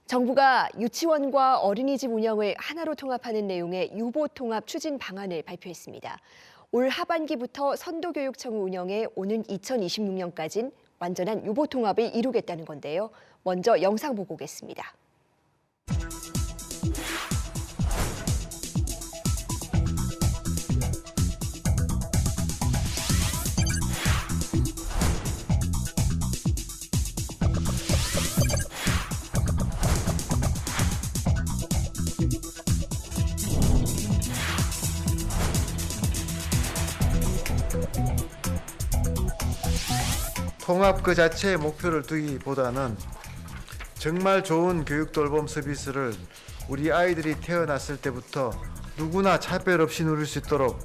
정부가 유치원과 어린이집 운영을 하나로 통합하는 내용의 유보통합 추진 방안을 발표했습니다. 올 하반기부터 선도교육청을 운영해 오는 2026년까지는 완전한 유보통합을 이루겠다는 건데요. 먼저 영상 보고 오겠습니다. 통합 그 자체의 목표를 두기보다는 정말 좋은 교육 돌봄 서비스를 우리 아이들이 태어났을 때부터 누구나 차별 없이 누릴 수 있도록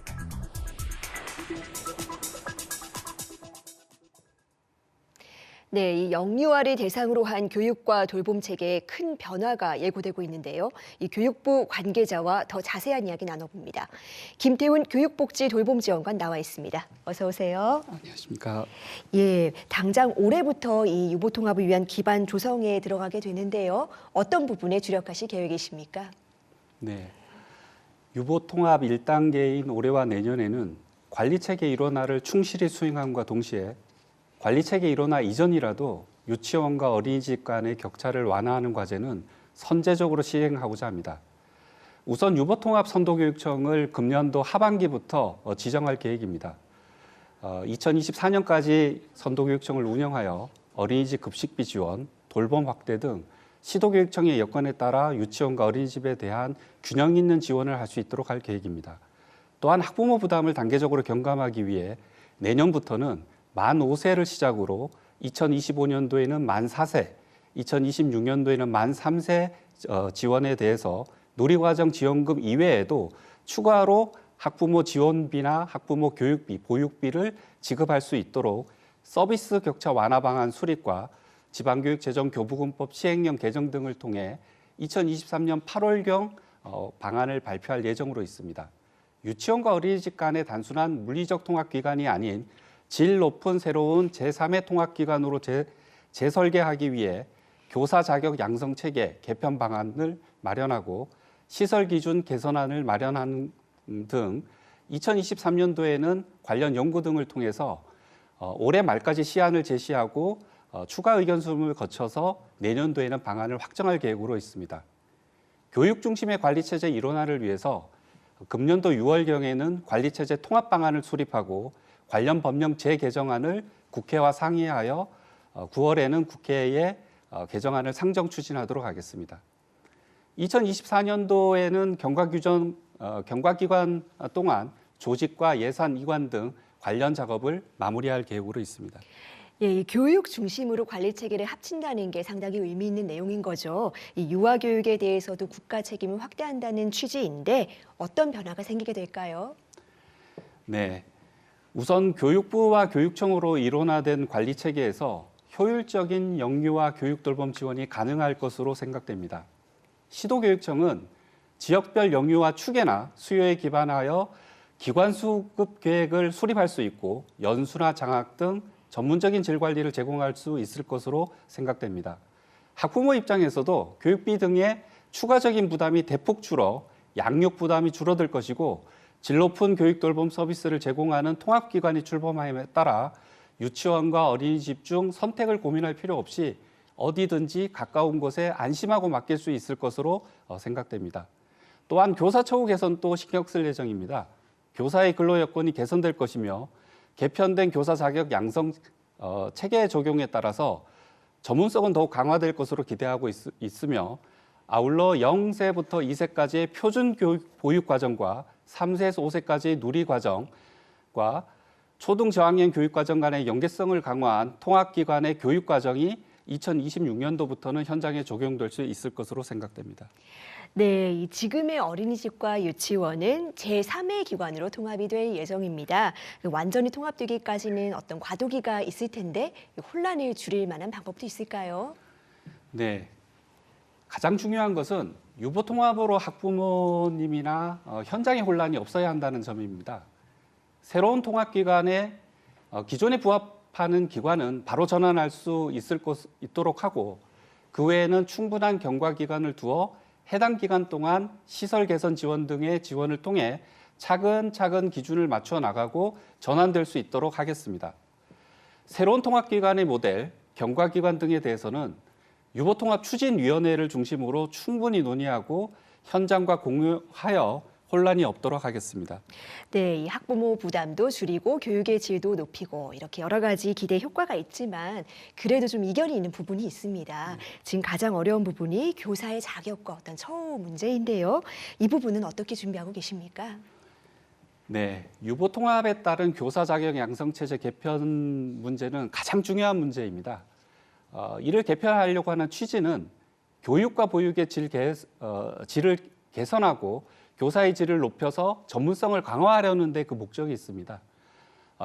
네, 이 영유아를 대상으로 한 교육과 돌봄 체계에 큰 변화가 예고되고 있는데요. 이 교육부 관계자와 더 자세한 이야기 나눠봅니다. 김태훈 교육복지돌봄지원관 나와 있습니다. 어서 오세요. 안녕하십니까. 예, 당장 올해부터 이 유보통합을 위한 기반 조성에 들어가게 되는데요. 어떤 부분에 주력하실 계획이십니까? 네, 유보통합 1단계인 올해와 내년에는 관리체계 일원화를 충실히 수행함과 동시에 관리체계 일원화 이전이라도 유치원과 어린이집 간의 격차를 완화하는 과제는 선제적으로 시행하고자 합니다. 우선 유보통합 선도교육청을 금년도 하반기부터 지정할 계획입니다. 2024년까지 선도교육청을 운영하여 어린이집 급식비 지원, 돌봄 확대 등 시도교육청의 여건에 따라 유치원과 어린이집에 대한 균형 있는 지원을 할 수 있도록 할 계획입니다. 또한 학부모 부담을 단계적으로 경감하기 위해 내년부터는 만 5세를 시작으로 2025년도에는 만 4세, 2026년도에는 만 3세 지원에 대해서 누리과정 지원금 이외에도 추가로 학부모 지원비나 학부모 교육비, 보육비를 지급할 수 있도록 서비스 격차 완화 방안 수립과 지방교육재정교부금법 시행령 개정 등을 통해 2023년 8월경 방안을 발표할 예정으로 있습니다. 유치원과 어린이집 간의 단순한 물리적 통합기관이 아닌 질 높은 새로운 제3의 통합기관으로 재설계하기 위해 교사 자격 양성 체계 개편 방안을 마련하고 시설 기준 개선안을 마련하는 등 2023년도에는 관련 연구 등을 통해서 올해 말까지 시안을 제시하고 추가 의견 수렴을 거쳐서 내년도에는 방안을 확정할 계획으로 있습니다. 교육 중심의 관리체제 일원화를 위해서 금년도 6월경에는 관리체제 통합 방안을 수립하고 관련 법령 재개정안을 국회와 상의하여 9월에는 국회에 개정안을 상정 추진하도록 하겠습니다. 2024년도에는 경과기관 동안 조직과 예산 이관 등 관련 작업을 마무리할 계획으로 있습니다. 예, 이 교육 중심으로 관리 체계를 합친다는 게 상당히 의미 있는 내용인 거죠. 이 유아 교육에 대해서도 국가 책임을 확대한다는 취지인데 어떤 변화가 생기게 될까요? 네, 우선 교육부와 교육청으로 일원화된 관리 체계에서 효율적인 영유아 교육 돌봄 지원이 가능할 것으로 생각됩니다. 시도교육청은 지역별 영유아 추계나 수요에 기반하여 기관 수급 계획을 수립할 수 있고 연수나 장학 등 전문적인 질 관리를 제공할 수 있을 것으로 생각됩니다. 학부모 입장에서도 교육비 등의 추가적인 부담이 대폭 줄어 양육 부담이 줄어들 것이고 질 높은 교육 돌봄 서비스를 제공하는 통합기관이 출범함에 따라 유치원과 어린이집 중 선택을 고민할 필요 없이 어디든지 가까운 곳에 안심하고 맡길 수 있을 것으로 생각됩니다. 또한 교사 처우 개선도 신경 쓸 예정입니다. 교사의 근로 여건이 개선될 것이며 개편된 교사 자격 양성 체계 적용에 따라서 전문성은 더욱 강화될 것으로 기대하고 있으며 아울러 0세부터 2세까지의 표준 교육 보육 과정과 3세에서 5세까지의 누리 과정과 초등 저학년 교육 과정 간의 연계성을 강화한 통합기관의 교육 과정이 2026년도부터는 현장에 적용될 수 있을 것으로 생각됩니다. 네, 지금의 어린이집과 유치원은 제3의 기관으로 통합이 될 예정입니다. 완전히 통합되기까지는 어떤 과도기가 있을 텐데 혼란을 줄일 만한 방법도 있을까요? 네, 가장 중요한 것은 유보통합으로 학부모님이나 현장의 혼란이 없어야 한다는 점입니다. 새로운 통합기관에 기존에 부합하는 기관은 바로 전환할 수 있도록 하고 그 외에는 충분한 경과 기간을 두어 해당 기간 동안 시설 개선 지원 등의 지원을 통해 차근차근 기준을 맞춰 나가고 전환될 수 있도록 하겠습니다. 새로운 통합기관의 모델, 경과기관 등에 대해서는 유보통합추진위원회를 중심으로 충분히 논의하고 현장과 공유하여 혼란이 없도록 하겠습니다. 네, 이 학부모 부담도 줄이고 교육의 질도 높이고 이렇게 여러 가지 기대 효과가 있지만 그래도 좀 이견이 있는 부분이 있습니다. 지금 가장 어려운 부분이 교사의 자격과 어떤 처우 문제인데요. 이 부분은 어떻게 준비하고 계십니까? 네, 유보통합에 따른 교사 자격 양성체제 개편 문제는 가장 중요한 문제입니다. 이를 개편하려고 하는 취지는 교육과 보육의 질을 개선하고 교사의 질을 높여서 전문성을 강화하려는 데 그 목적이 있습니다.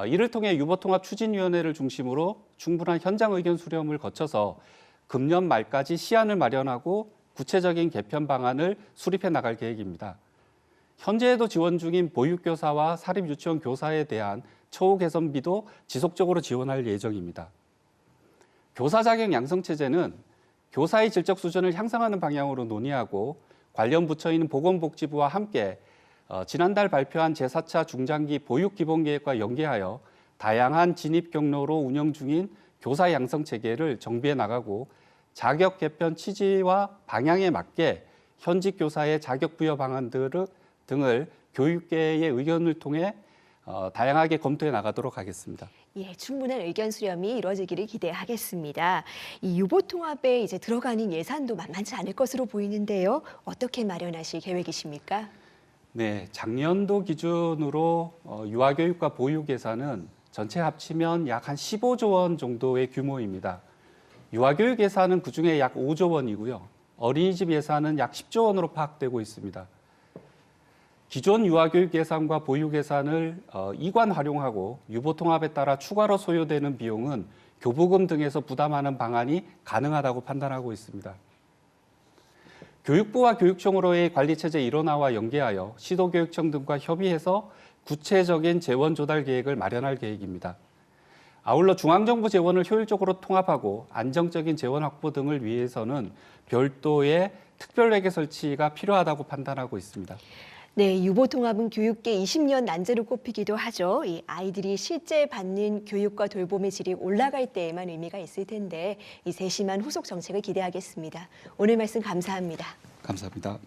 이를 통해 유보통합추진위원회를 중심으로 충분한 현장 의견 수렴을 거쳐서 금년 말까지 시안을 마련하고 구체적인 개편 방안을 수립해 나갈 계획입니다. 현재에도 지원 중인 보육교사와 사립유치원 교사에 대한 처우 개선비도 지속적으로 지원할 예정입니다. 교사 자격 양성체제는 교사의 질적 수준을 향상하는 방향으로 논의하고 관련 부처인 보건복지부와 함께 지난달 발표한 제4차 중장기 보육기본계획과 연계하여 다양한 진입 경로로 운영 중인 교사 양성체계를 정비해 나가고 자격 개편 취지와 방향에 맞게 현직 교사의 자격 부여 방안 등을 교육계의 의견을 통해 다양하게 검토해 나가도록 하겠습니다. 예, 충분한 의견 수렴이 이루어지기를 기대하겠습니다. 이 유보통합에 이제 들어가는 예산도 만만치 않을 것으로 보이는데요. 어떻게 마련하실 계획이십니까? 네, 작년도 기준으로 유아교육과 보육 예산은 전체 합치면 약 한 15조 원 정도의 규모입니다. 유아교육 예산은 그중에 약 5조 원이고요. 어린이집 예산은 약 10조 원으로 파악되고 있습니다. 기존 유아교육 예산과 보육 예산을 이관 활용하고 유보통합에 따라 추가로 소요되는 비용은 교부금 등에서 부담하는 방안이 가능하다고 판단하고 있습니다. 교육부와 교육청으로의 관리체제 일원화와 연계하여 시도교육청 등과 협의해서 구체적인 재원 조달 계획을 마련할 계획입니다. 아울러 중앙정부 재원을 효율적으로 통합하고 안정적인 재원 확보 등을 위해서는 별도의 특별회계 설치가 필요하다고 판단하고 있습니다. 네, 유보통합은 교육계 20년 난제로 꼽히기도 하죠. 이 아이들이 실제 받는 교육과 돌봄의 질이 올라갈 때에만 의미가 있을 텐데 이 세심한 후속 정책을 기대하겠습니다. 오늘 말씀 감사합니다. 감사합니다.